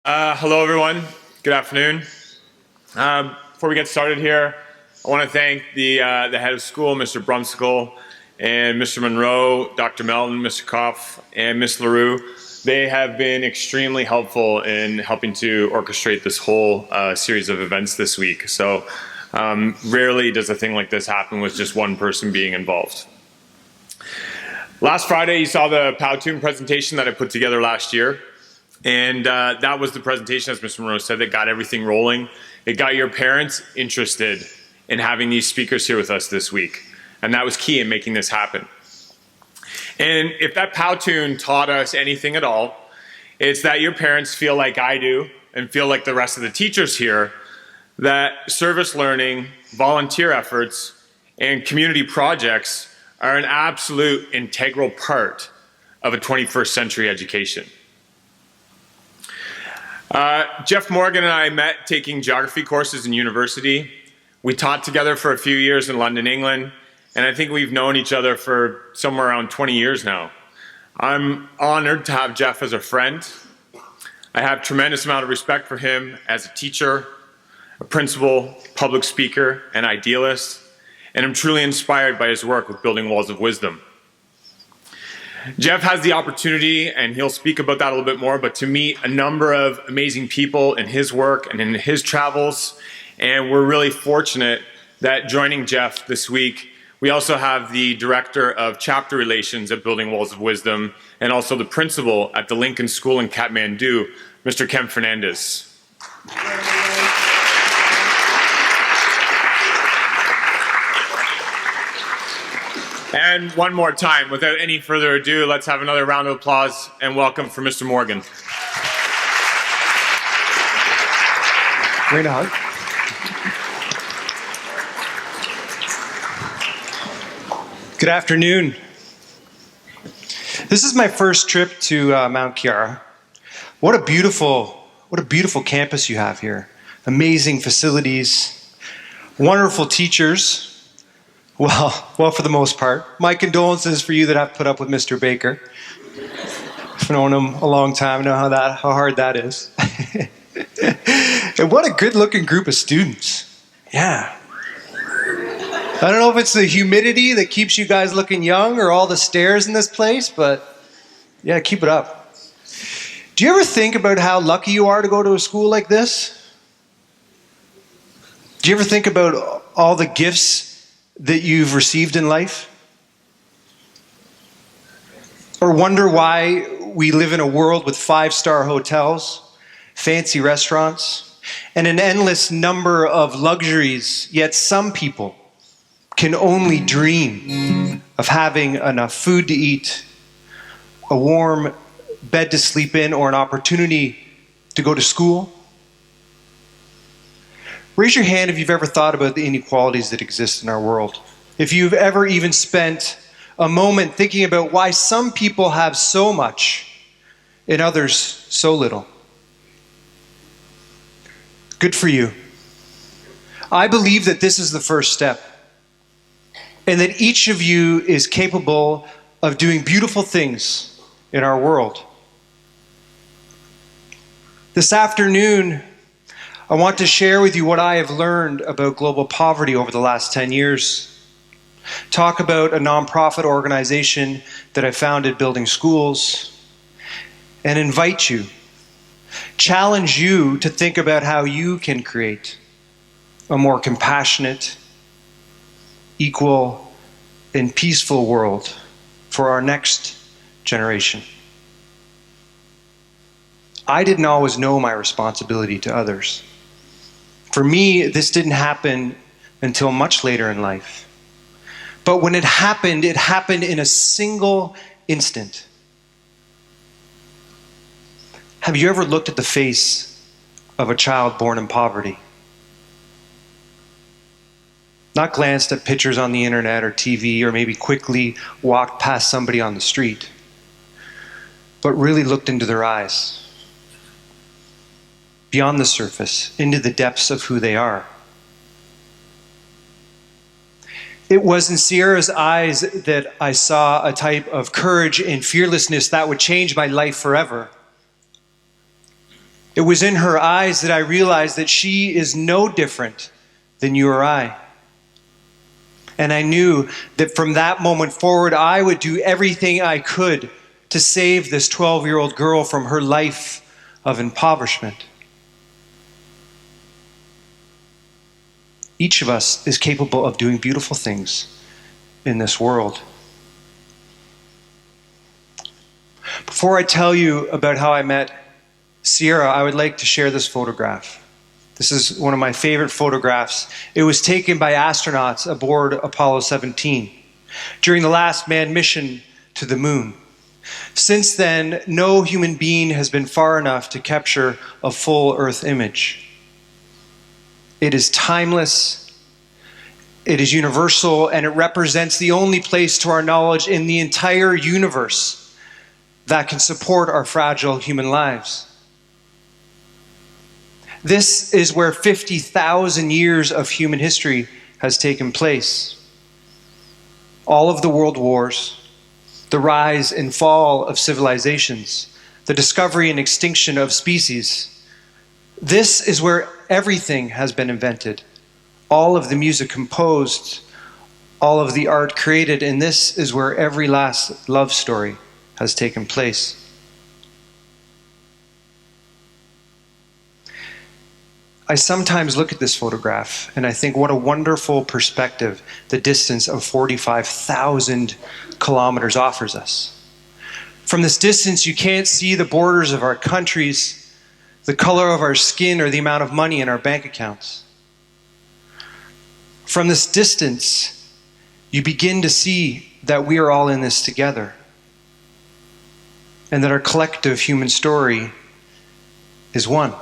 Hello, everyone. Good afternoon. Before we get started here, I want to thank the head of school, Mr. Brumsicle, and Mr. Monroe, Dr. Melton, Mr. Geoff, and Ms. LaRue. They have been extremely helpful in helping to orchestrate this whole series of events this week. So rarely does a thing like this happen with just one person being involved. Last Friday, you saw the Powtoon presentation that I put together last year. And that was the presentation, as Mr. Monroe said, that got everything rolling. It got your parents interested in having these speakers here with us this week. And that was key in making this happen. And if that Powtoon taught us anything at all, it's that your parents feel like I do and feel like the rest of the teachers here, that service learning, volunteer efforts, and community projects are an absolute integral part of a 21st century education. Geoff Morgan and I met taking geography courses in university. We taught together for a few years in London, England, and I think we've known each other for somewhere around 20 years now. I'm honored to have Geoff as a friend. I have a tremendous amount of respect for him as a teacher, a principal, public speaker, and idealist, and I'm truly inspired by his work with building walls of wisdom. Geoff has the opportunity, and he'll speak about that a little bit more, but to meet a number of amazing people in his work and in his travels, and we're really fortunate that joining Geoff this week, we also have the Director of Chapter Relations at Building Walls of Wisdom, and also the Principal at the Lincoln School in Kathmandu, Mr. Kem Fernandez. And one more time, without any further ado, let's have another round of applause and welcome for Mr. Morgan. Great hug. Good afternoon. This is my first trip to Mont'Kiara. What a beautiful campus you have here. Amazing facilities, wonderful teachers. Well, for the most part. My condolences for you that have put up with Mr. Baker. I've known him a long time, I know how hard that is. And what a good-looking group of students. Yeah. I don't know if it's the humidity that keeps you guys looking young or all the stairs in this place, but yeah, keep it up. Do you ever think about how lucky you are to go to a school like this? Do you ever think about all the gifts that you've received in life? Or wonder why we live in a world with 5-star hotels, fancy restaurants, and an endless number of luxuries, yet some people can only dream of having enough food to eat, a warm bed to sleep in, or an opportunity to go to school? Raise your hand if you've ever thought about the inequalities that exist in our world. If you've ever even spent a moment thinking about why some people have so much and others so little. Good for you. I believe that this is the first step, and that each of you is capable of doing beautiful things in our world. This afternoon, I want to share with you what I have learned about global poverty over the last 10 years. Talk about a nonprofit organization that I founded building schools, and invite you, challenge you to think about how you can create a more compassionate, equal, and peaceful world for our next generation. I didn't always know my responsibility to others. For me, this didn't happen until much later in life. But when it happened in a single instant. Have you ever looked at the face of a child born in poverty? Not glanced at pictures on the internet or TV, or maybe quickly walked past somebody on the street, but really looked into their eyes, beyond the surface, into the depths of who they are. It was in Sierra's eyes that I saw a type of courage and fearlessness that would change my life forever. It was in her eyes that I realized that she is no different than you or I. And I knew that from that moment forward, I would do everything I could to save this 12-year-old girl from her life of impoverishment. Each of us is capable of doing beautiful things in this world. Before I tell you about how I met Sierra, I would like to share this photograph. This is one of my favorite photographs. It was taken by astronauts aboard Apollo 17 during the last manned mission to the moon. Since then, no human being has been far enough to capture a full Earth image. It is timeless, it is universal, and it represents the only place to our knowledge in the entire universe that can support our fragile human lives. This is where 50,000 years of human history has taken place. All of the world wars, the rise and fall of civilizations, the discovery and extinction of species. This is where everything has been invented, all of the music composed, all of the art created, and this is where every last love story has taken place. I sometimes look at this photograph and I think what a wonderful perspective the distance of 45,000 kilometers offers us. From this distance, you can't see the borders of our countries, the color of our skin, or the amount of money in our bank accounts. From this distance, you begin to see that we are all in this together, and that our collective human story is one.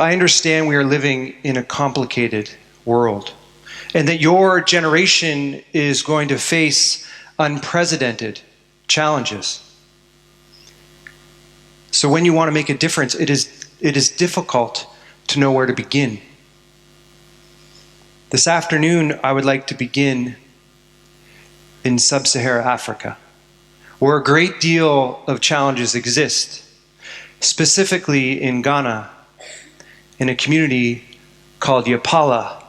I understand we are living in a complicated world, and that your generation is going to face unprecedented challenges. So when you want to make a difference, it is difficult to know where to begin. This afternoon, I would like to begin in sub-Saharan Africa, where a great deal of challenges exist, specifically in Ghana, in a community called Yapala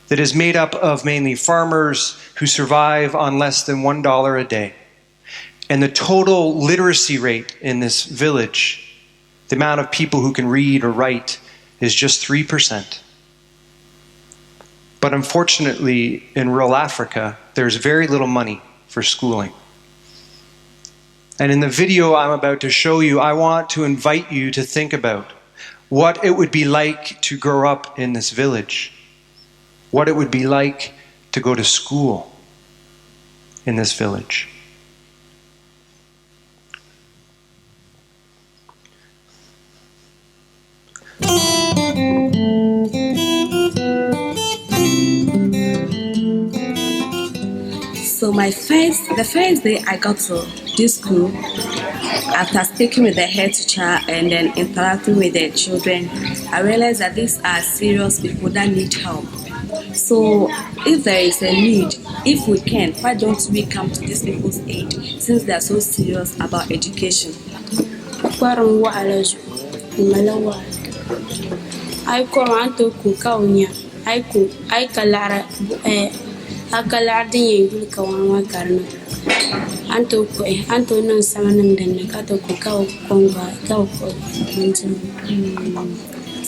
that is made up of mainly farmers who survive on less than $1 a day. And the total literacy rate in this village, the amount of people who can read or write, is just 3%. But unfortunately, in rural Africa, there's very little money for schooling. And in the video I'm about to show you, I want to invite you to think about what it would be like to grow up in this village, what it would be like to go to school in this village. So the first day I got to this school, after speaking with the head teacher and then interacting with the children, I realized that these are serious people that need help. So if there is a need, if we can, why don't we come to these people's aid since they are so serious about education?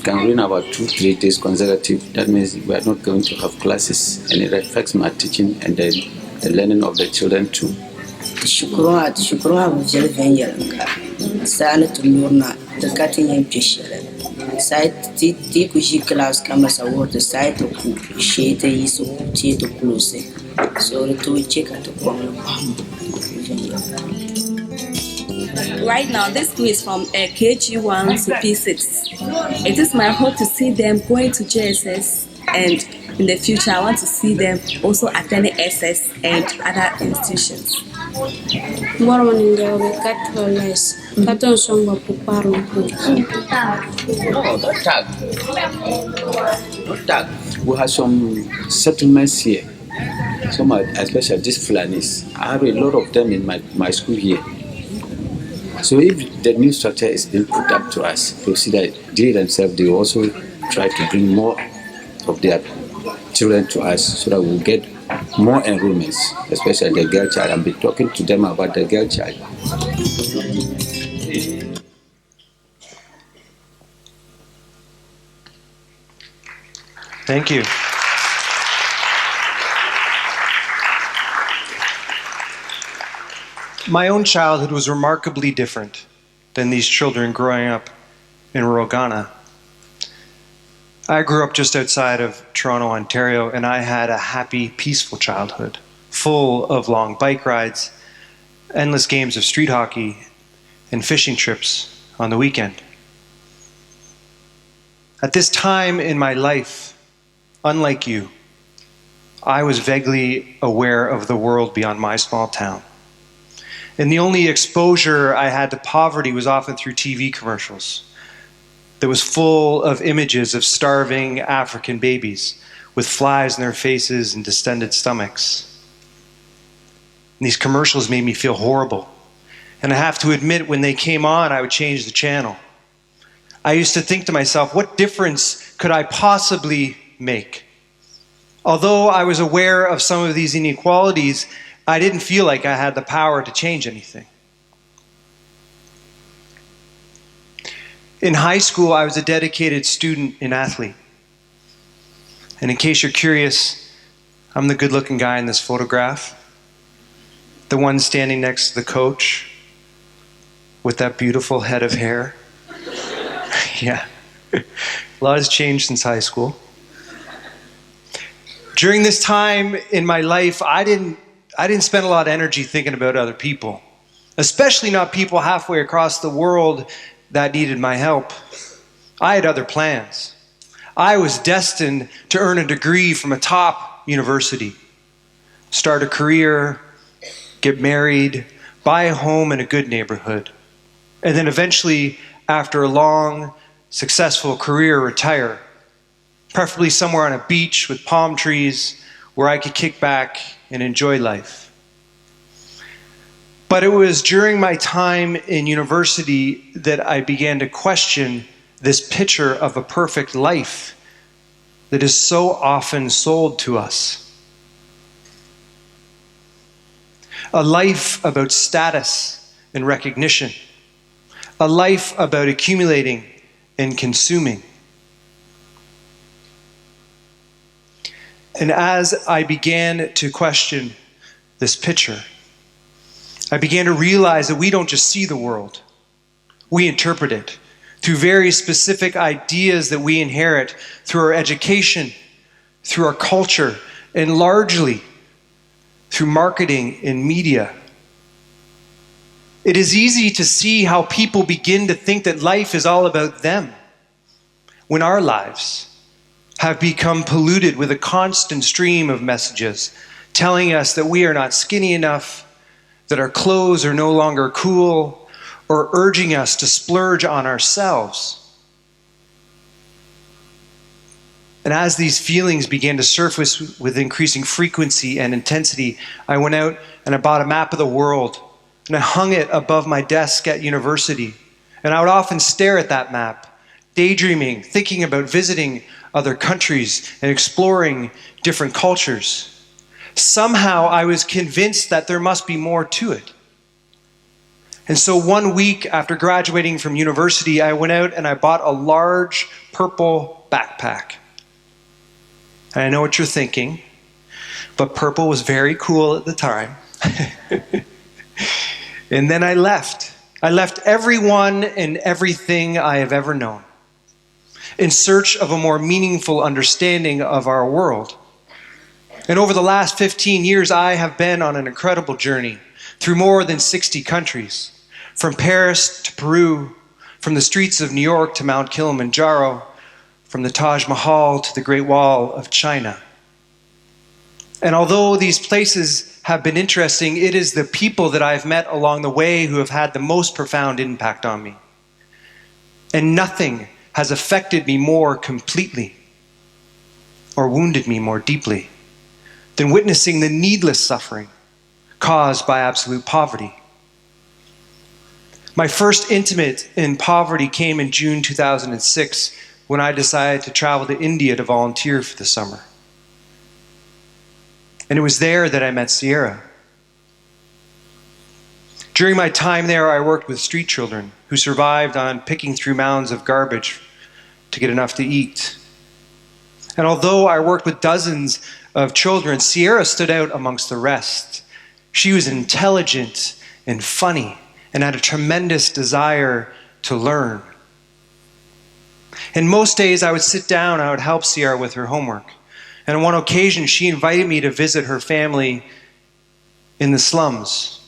Can rain about 2-3 days consecutive. That means we are not going to have classes, and it affects my teaching and then the learning of the children too. Right now, this school is from KG1 to P6. It is my hope to see them going to JSS, and in the future, I want to see them also attending SS and other institutions. We have some settlements here, some especially these Fulanis. I have a lot of them in my school here. So if the new structure is being put up to us, they'll see that they themselves, they will also try to bring more of their children to us so that we'll get more enrollments, especially the girl child. I'll be talking to them about the girl child. Thank you. My own childhood was remarkably different than these children growing up in rural Ghana. I grew up just outside of Toronto, Ontario, and I had a happy, peaceful childhood, full of long bike rides, endless games of street hockey, and fishing trips on the weekend. At this time in my life, unlike you, I was vaguely aware of the world beyond my small town. And the only exposure I had to poverty was often through TV commercials that was full of images of starving African babies with flies in their faces and distended stomachs. And these commercials made me feel horrible. And I have to admit, when they came on, I would change the channel. I used to think to myself, what difference could I possibly make? Although I was aware of some of these inequalities, I didn't feel like I had the power to change anything. In high school, I was a dedicated student and athlete. And in case you're curious, I'm the good-looking guy in this photograph, the one standing next to the coach with that beautiful head of hair. Yeah, a lot has changed since high school. During this time in my life, I didn't spend a lot of energy thinking about other people, especially not people halfway across the world that needed my help. I had other plans. I was destined to earn a degree from a top university, start a career, get married, buy a home in a good neighborhood, and then eventually, after a long, successful career, retire, preferably somewhere on a beach with palm trees where I could kick back and enjoy life. But it was during my time in university that I began to question this picture of a perfect life that is so often sold to us. A life about status and recognition. A life about accumulating and consuming. And as I began to question this picture, I began to realize that we don't just see the world, we interpret it through very specific ideas that we inherit through our education, through our culture, and largely through marketing and media. It is easy to see how people begin to think that life is all about them, when our lives have become polluted with a constant stream of messages telling us that we are not skinny enough, that our clothes are no longer cool, or urging us to splurge on ourselves. And as these feelings began to surface with increasing frequency and intensity, I went out and I bought a map of the world, and I hung it above my desk at university. And I would often stare at that map, daydreaming, thinking about visiting other countries and exploring different cultures. Somehow I was convinced that there must be more to it. And so one week after graduating from university, I went out and I bought a large purple backpack. And I know what you're thinking, but purple was very cool at the time. And then I left. I left everyone and everything I have ever known in search of a more meaningful understanding of our world. And over the last 15 years, I have been on an incredible journey through more than 60 countries, from Paris to Peru, from the streets of New York to Mount Kilimanjaro, from the Taj Mahal to the Great Wall of China. And although these places have been interesting, it is the people that I've met along the way who have had the most profound impact on me. And nothing has affected me more completely or wounded me more deeply than witnessing the needless suffering caused by absolute poverty. My first intimate in poverty came in June 2006 when I decided to travel to India to volunteer for the summer. And it was there that I met Sierra. During my time there, I worked with street children who survived on picking through mounds of garbage to get enough to eat. And although I worked with dozens of children, Sierra stood out amongst the rest. She was intelligent and funny and had a tremendous desire to learn. And most days I would sit down and I would help Sierra with her homework. And on one occasion, she invited me to visit her family in the slums.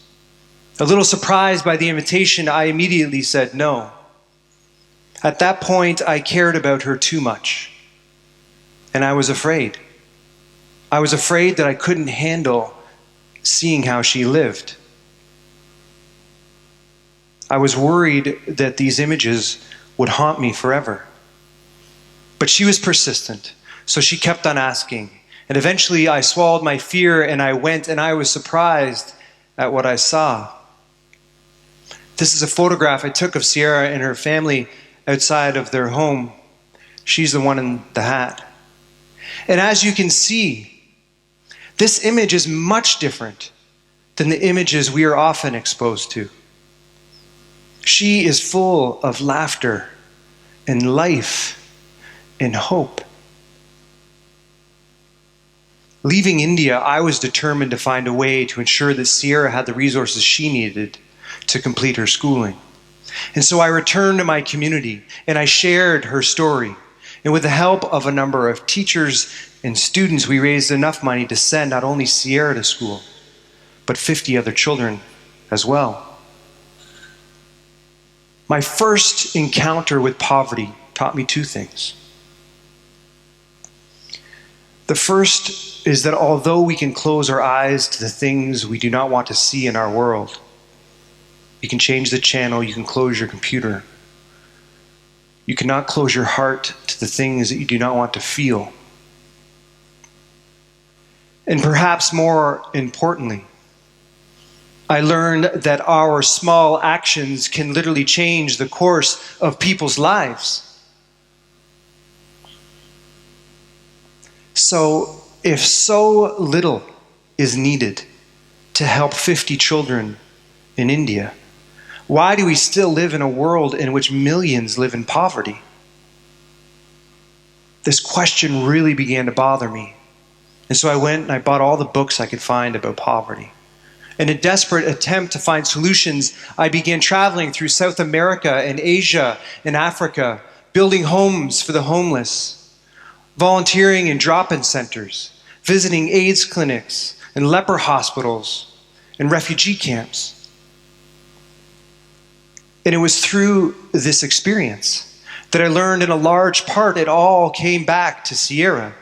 A little surprised by the invitation, I immediately said no. At that point, I cared about her too much. And I was afraid. I was afraid that I couldn't handle seeing how she lived. I was worried that these images would haunt me forever. But she was persistent, so she kept on asking. And eventually I swallowed my fear and I went, and I was surprised at what I saw. This is a photograph I took of Sierra and her family outside of their home. She's the one in the hat. And as you can see, this image is much different than the images we are often exposed to. She is full of laughter and life and hope. Leaving India, I was determined to find a way to ensure that Sierra had the resources she needed to complete her schooling. And so I returned to my community and I shared her story. And with the help of a number of teachers and students, we raised enough money to send not only Sierra to school, but 50 other children as well. My first encounter with poverty taught me two things. The first is that although we can close our eyes to the things we do not want to see in our world, you can change the channel, you can close your computer. You cannot close your heart to the things that you do not want to feel. And perhaps more importantly, I learned that our small actions can literally change the course of people's lives. So, if so little is needed to help 50 children in India, why do we still live in a world in which millions live in poverty? This question really began to bother me. And so I went and I bought all the books I could find about poverty. In a desperate attempt to find solutions, I began traveling through South America and Asia and Africa, building homes for the homeless, volunteering in drop-in centers, visiting AIDS clinics and leper hospitals and refugee camps. And it was through this experience that I learned in a large part it all came back to Sierra.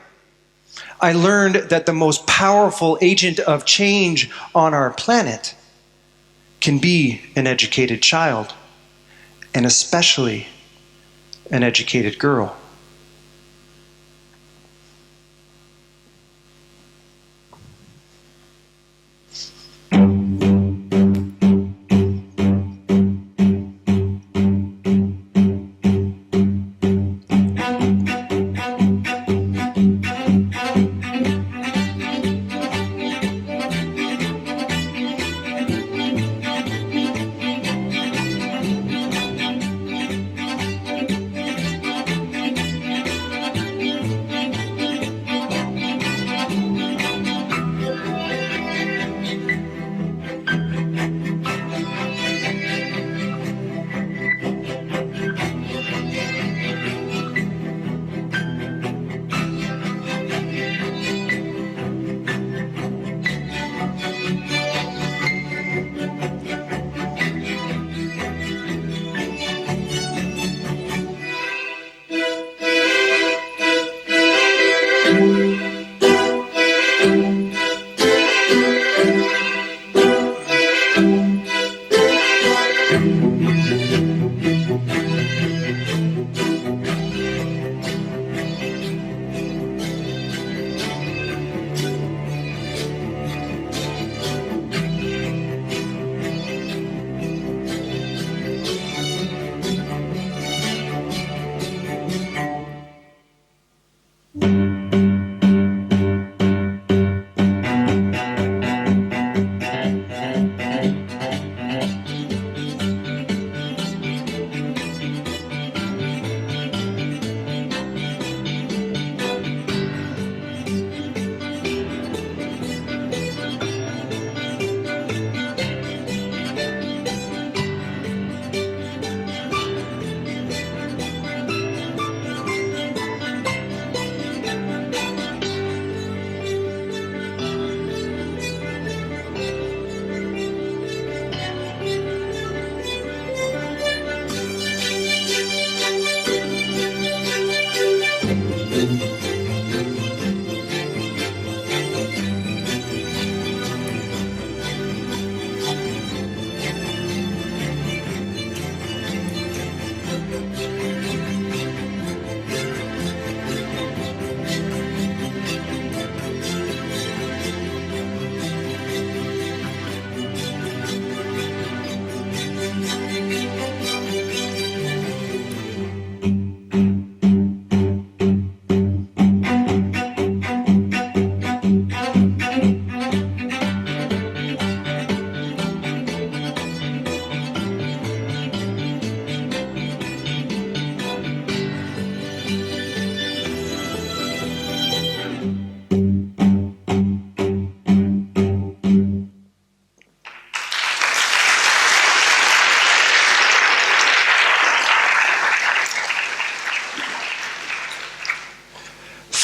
I learned that the most powerful agent of change on our planet can be an educated child, and especially an educated girl.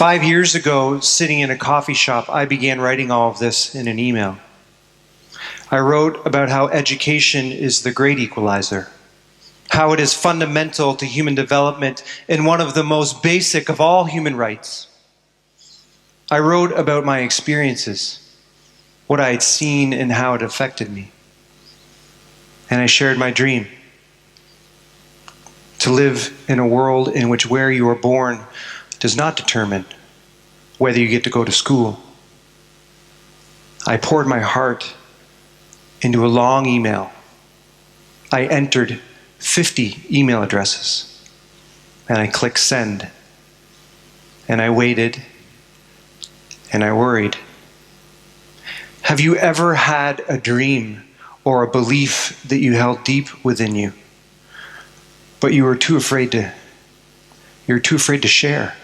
5 years ago, sitting in a coffee shop, I began writing all of this in an email. I wrote about how education is the great equalizer, how it is fundamental to human development and one of the most basic of all human rights. I wrote about my experiences, what I had seen and how it affected me. And I shared my dream to live in a world in which where you are born does not determine whether you get to go to school. I poured my heart into a long email. I entered 50 email addresses and I clicked send. And I waited and I worried. Have you ever had a dream or a belief that you held deep within you, but you were too afraid to share?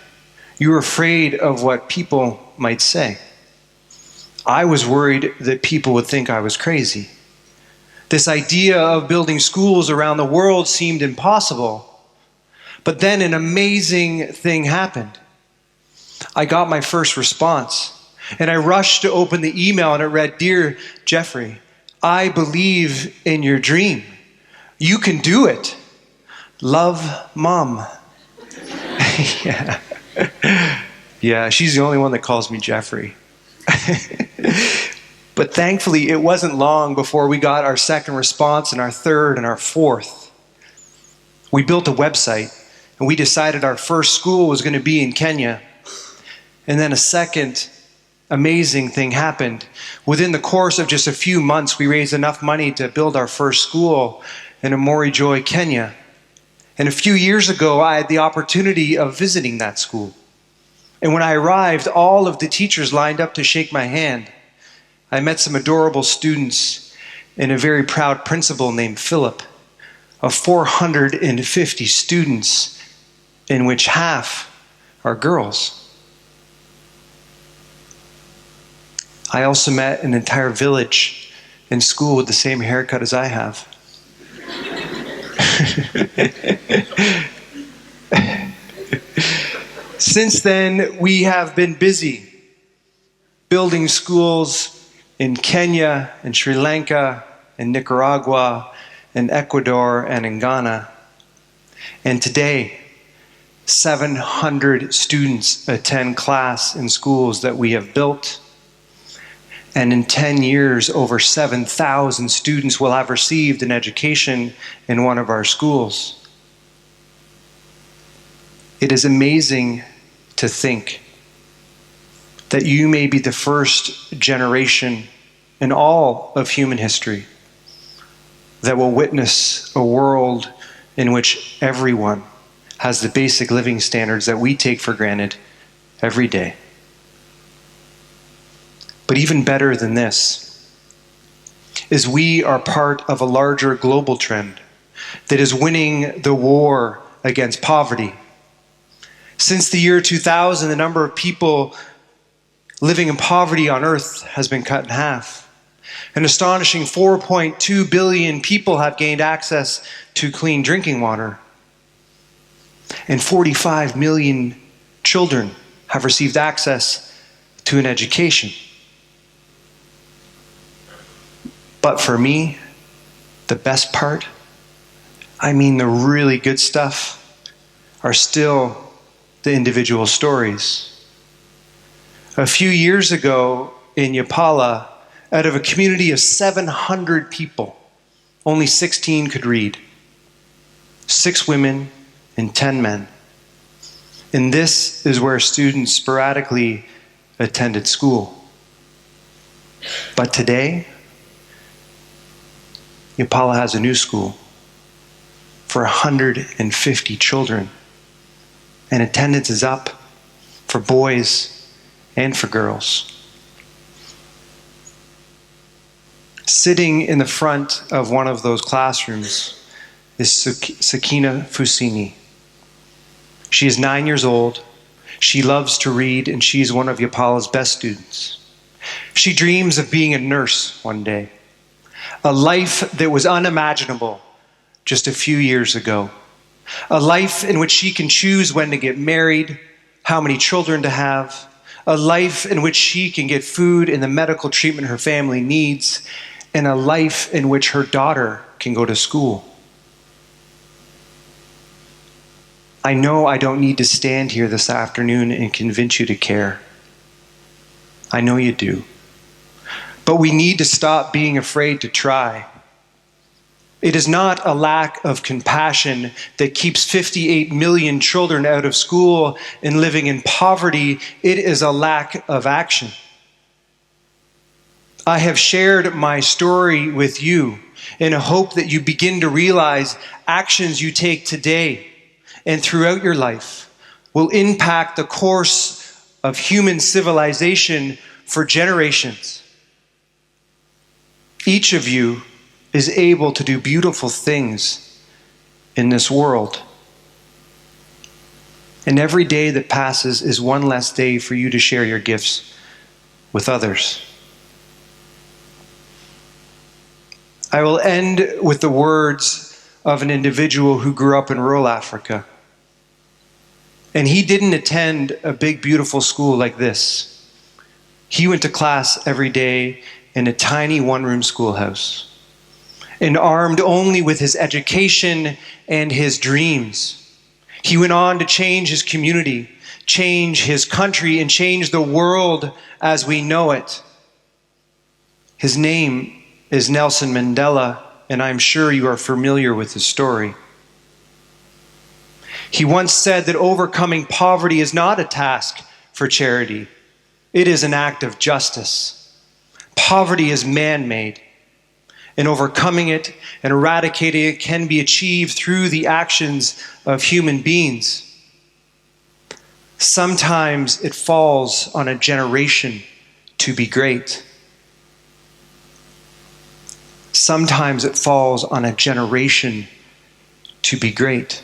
You were afraid of what people might say. I was worried that people would think I was crazy. This idea of building schools around the world seemed impossible. But then an amazing thing happened. I got my first response, and I rushed to open the email, and it read, "Dear Jeffrey, I believe in your dream. You can do it. Love, Mom." Yeah. Yeah, she's the only one that calls me Jeffrey. But thankfully, it wasn't long before we got our second response and our third and our fourth. We built a website, and we decided our first school was going to be in Kenya. And then a second amazing thing happened. Within the course of just a few months, we raised enough money to build our first school in Amori Joy, Kenya. And a few years ago, I had the opportunity of visiting that school. And when I arrived, all of the teachers lined up to shake my hand. I met some adorable students and a very proud principal named Philip, of 450 students, in which half are girls. I also met an entire village in school with the same haircut as I have. Since then, we have been busy building schools in Kenya, and Sri Lanka, and Nicaragua, and Ecuador, and in Ghana. And today, 700 students attend class in schools that we have built. And in 10 years, over 7,000 students will have received an education in one of our schools. It is amazing to think that you may be the first generation in all of human history that will witness a world in which everyone has the basic living standards that we take for granted every day. But even better than this is we are part of a larger global trend that is winning the war against poverty. Since the year 2000, the number of people living in poverty on Earth has been cut in half. An astonishing 4.2 billion people have gained access to clean drinking water. And 45 million children have received access to an education. But for me, the best part, I mean the really good stuff, are still the individual stories. A few years ago in Yapala, out of a community of 700 people, only 16 could read. 6 women and 10 men. And this is where students sporadically attended school. But today, Yapala has a new school for 150 children. And attendance is up for boys and for girls. Sitting in the front of one of those classrooms is Sakina Fusini. She is 9 years old. She loves to read, and she's one of Yapala's best students. She dreams of being a nurse one day, a life that was unimaginable just a few years ago, a life in which she can choose when to get married, how many children to have, a life in which she can get food and the medical treatment her family needs, and a life in which her daughter can go to school. I know I don't need to stand here this afternoon and convince you to care. I know you do. But we need to stop being afraid to try. It is not a lack of compassion that keeps 58 million children out of school and living in poverty. It is a lack of action. I have shared my story with you in a hope that you begin to realize actions you take today and throughout your life will impact the course of human civilization for generations. Each of you is able to do beautiful things in this world. And every day that passes is one less day for you to share your gifts with others. I will end with the words of an individual who grew up in rural Africa. And he didn't attend a big, beautiful school like this. He went to class every day in a tiny one-room schoolhouse. And armed only with his education and his dreams, he went on to change his community, change his country, and change the world as we know it. His name is Nelson Mandela, and I'm sure you are familiar with his story. He once said that overcoming poverty is not a task for charity. It is an act of justice. Poverty is man-made, and overcoming it and eradicating it can be achieved through the actions of human beings. Sometimes it falls on a generation to be great. Sometimes it falls on a generation to be great.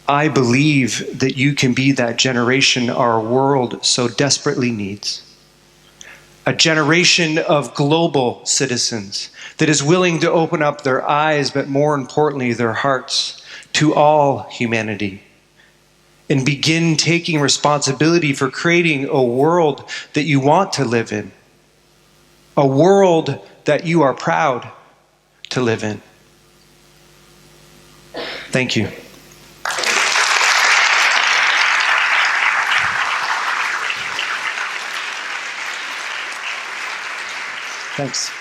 I believe that you can be that generation our world so desperately needs. A generation of global citizens that is willing to open up their eyes, but more importantly, their hearts to all humanity and begin taking responsibility for creating a world that you want to live in, a world that you are proud to live in. Thank you. Thanks.